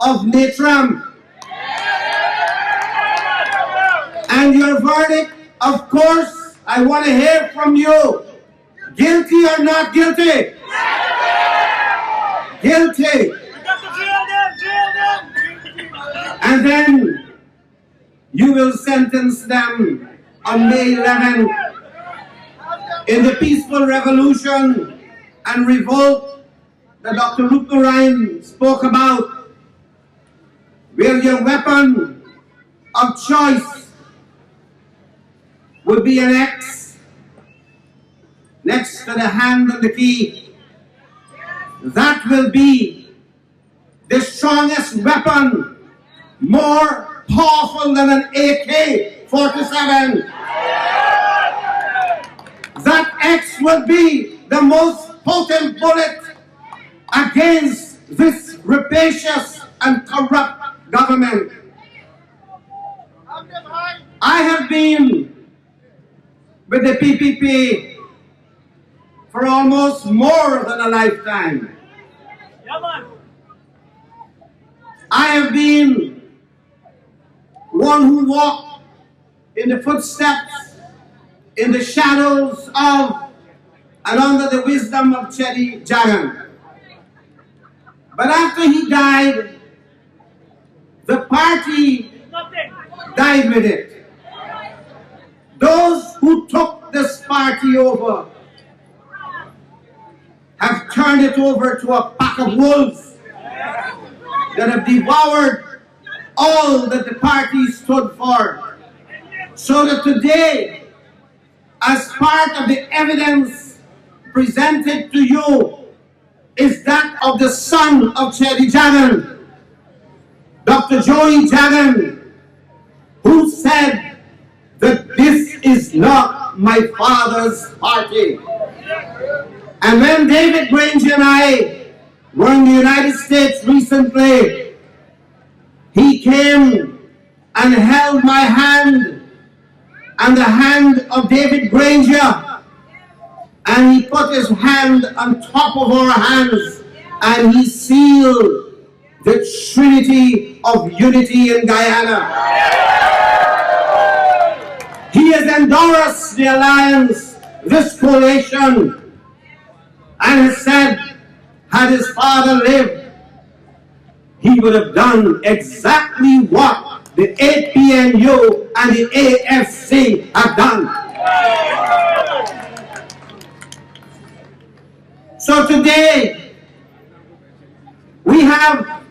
of Natram. And your verdict, of course, I want to hear from you. Guilty or not guilty? Guilty. And then you will sentence them on May 11 in the peaceful revolution and revolt that Dr. Rupnarayan spoke about, where your weapon of choice would be an X next to the hand on the key. That will be the strongest weapon, more powerful than an AK-47. That X would be the most potent bullet against this rapacious and corrupt government. I have been with the PPP for almost more than a lifetime. I have been one who walked in the footsteps, in the shadows of and under the wisdom of Chetty Jagan. But after he died, the party died with it. Those who took this party over have turned it over to a pack of wolves that have devoured all that the party stood for. So that today, as part of the evidence presented to you, is that of the son of Chetty Jagan, Dr. Joey Jagan, who said that this is not my father's party. And when David Granger and I were in the United States recently, he came and held my hand and the hand of David Granger, and he put his hand on top of our hands and he sealed the Trinity of Unity in Guyana. He has endorsed the alliance, this coalition, and has said, had his father lived, he would have done exactly what the APNU and the AFC have done. So today, we have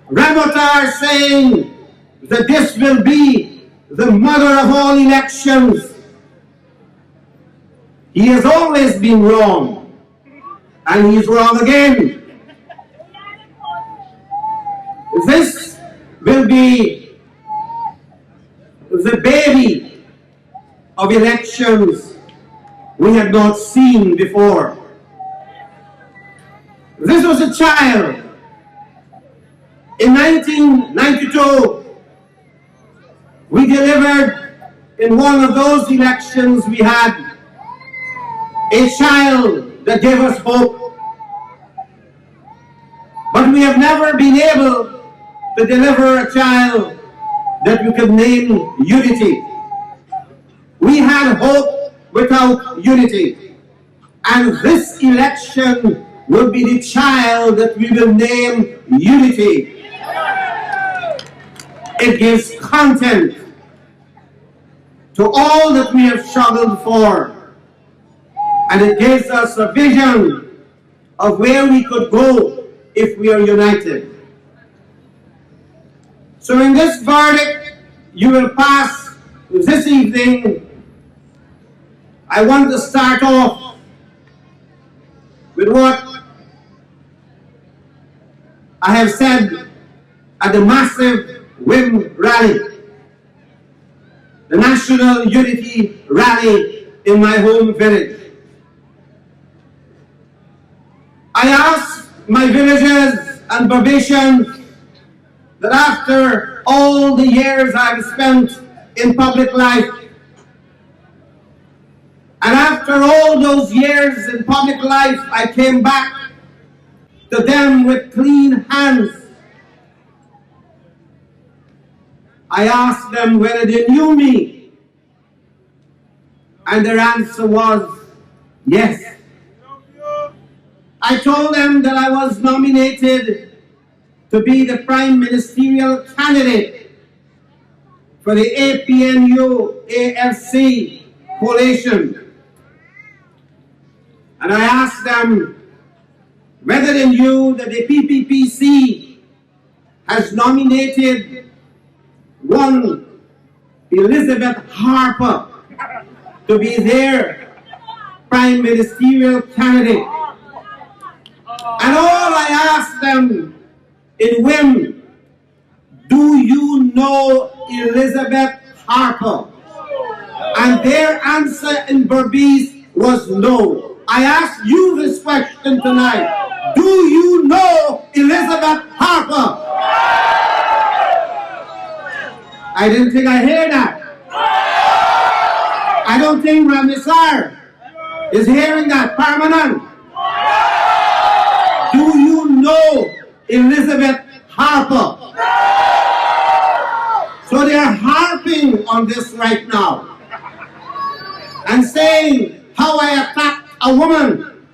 Ramotar saying that this will be the mother of all elections. He has always been wrong, and he's wrong again. This will be the baby of elections we had not seen before. This was a child. In 1992, we delivered in one of those elections we had a child that gave us hope. But we have never been able to deliver a child that we could name Unity. We had hope without unity. And this election will be the child that we will name Unity. It gives content to all that we have struggled for. And it gives us a vision of where we could go if we are united. So in this verdict you will pass this evening, I want to start off with what I have said at the massive WIM rally, the National Unity Rally in my home village. I asked my villagers and Barbatians that after all the years I've spent in public life, and after all those years in public life, I came back to them with clean hands I asked them whether they knew me, and their answer was yes. I told them that I was nominated to be the prime ministerial candidate for the Apnu Afc coalition. And I asked them whether they knew that the PT.15 has nominated one Elizabeth Harper to be their prime ministerial candidate. And all I asked them in whim, do you know Elizabeth Harper? And their answer in Berbice was no. I ask you this question tonight. Do you know Elizabeth Harper? I didn't think I heard that. I don't think Ramesar is hearing that permanent. Do you know Elizabeth Harper? So they are harping on this right now and saying how I attacked a woman,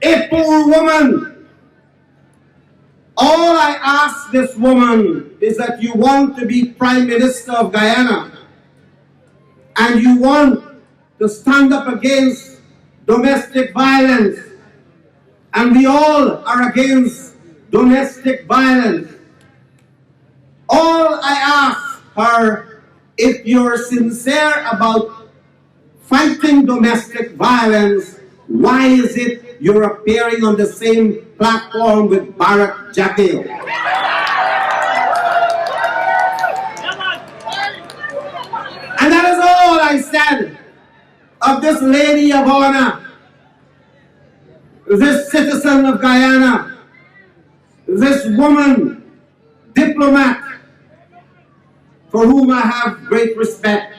a poor woman. All I ask this woman is that you want to be Prime Minister of Guyana and you want to stand up against domestic violence, and we all are against domestic violence. All I ask her, if you're sincere about fighting domestic violence, why is it you're appearing on the same platform with Barack Jackal? And that is all I said of this lady of honor, this citizen of Guyana, this woman, diplomat, for whom I have great respect.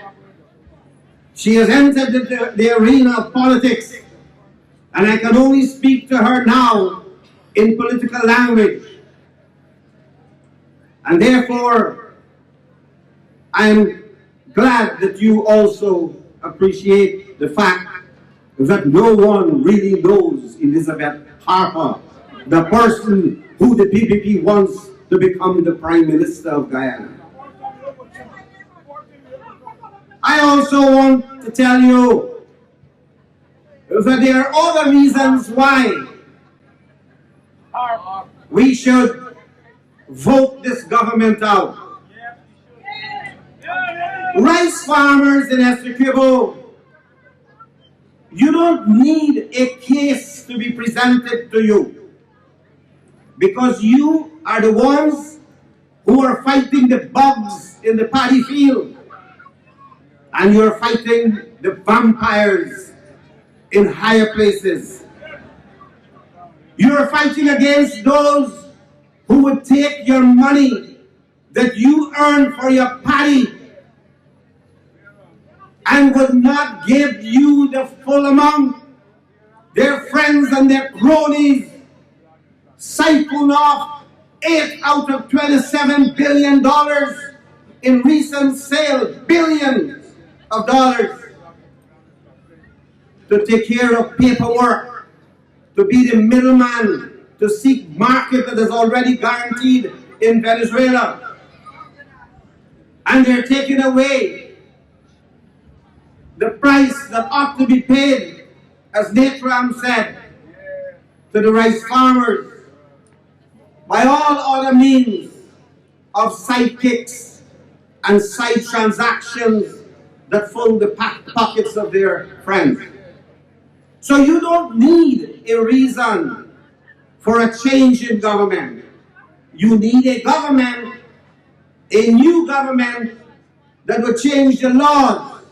She has entered the arena of politics, and I can only speak to her now in political language. And therefore, I'm glad that you also appreciate the fact that no one really knows Elizabeth Harper, the person who the PPP wants to become the Prime Minister of Guyana. I also want to tell you that there are other reasons why we should vote this government out. Rice farmers in Essequibo, you don't need a case to be presented to you, because you are the ones who are fighting the bugs in the paddy field, and you're fighting the vampires in higher places. You're fighting against those who would take your money that you earn for your paddy and would not give you the full amount. Their friends and their cronies siphon off $8 out of $27 billion in recent sales, billions of dollars, to take care of paperwork, to be the middleman, to seek market that is already guaranteed in Venezuela. And they're taking away the price that ought to be paid, as Natram said, to the rice farmers by all other means of sidekicks and side transactions that fill the pockets of their friends. So you don't need a reason for a change in government. You need a government, a new government that will change the laws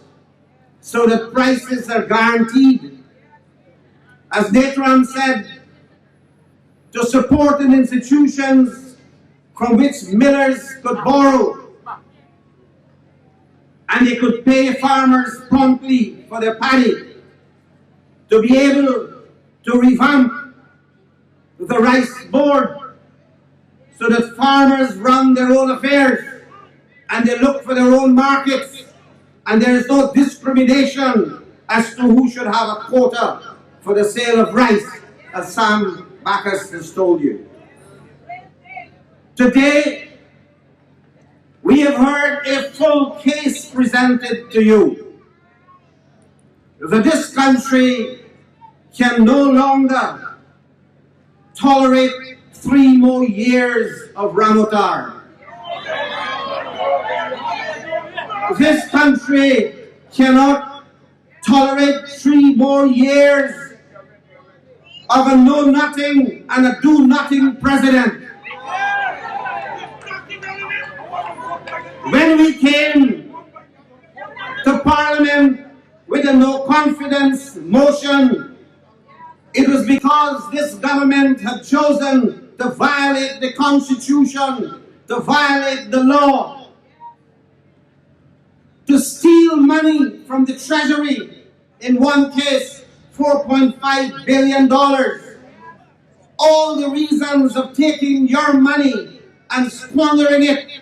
so that prices are guaranteed. As Natram said, to support in institutions from which millers could borrow, and they could pay farmers promptly for their paddy, to be able to revamp the rice board so that farmers run their own affairs and they look for their own markets, and there is no discrimination as to who should have a quota for the sale of rice, as Sam Bacchus has told you. Today, we have heard a full case presented to you that this country can no longer tolerate 3 more years of Ramotar. This country cannot tolerate 3 more years of a know-nothing and a do-nothing president. When we came to Parliament with a no-confidence motion, it was because this government had chosen to violate the Constitution, to violate the law, to steal money from the Treasury, in one case, $4.5 billion. All the reasons of taking your money and squandering it.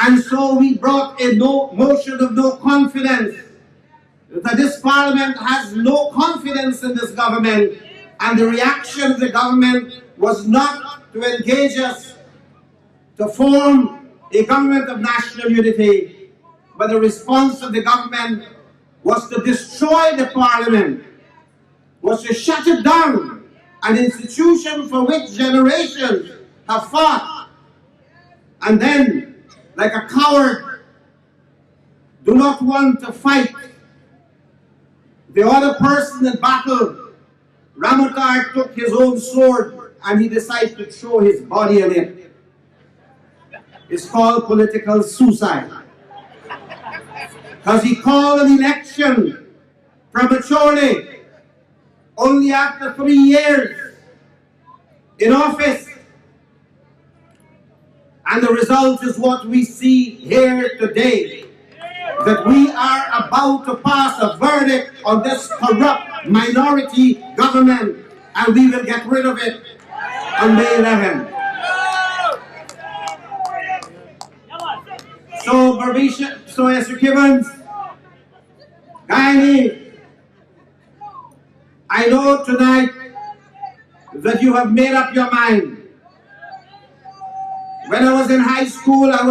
And so we brought a motion of no confidence, that this Parliament has no confidence in this government, and the reaction of the government was not to engage us to form a government of national unity, but the response of the government was to destroy the Parliament, was to shut it down, an institution for which generations have fought, and then, like a coward, do not want to fight the other person in battle. Ramotar took his own sword and he decided to throw his body on it. It's called political suicide. Because he called an election prematurely, only after 3 years in office. And the result is what we see here today, that we are about to pass a verdict on this corrupt minority government, and we will get rid of it on May 11th. So, Essequibo, Guyanese, I know tonight that you have made up your mind. When I was in high school, I was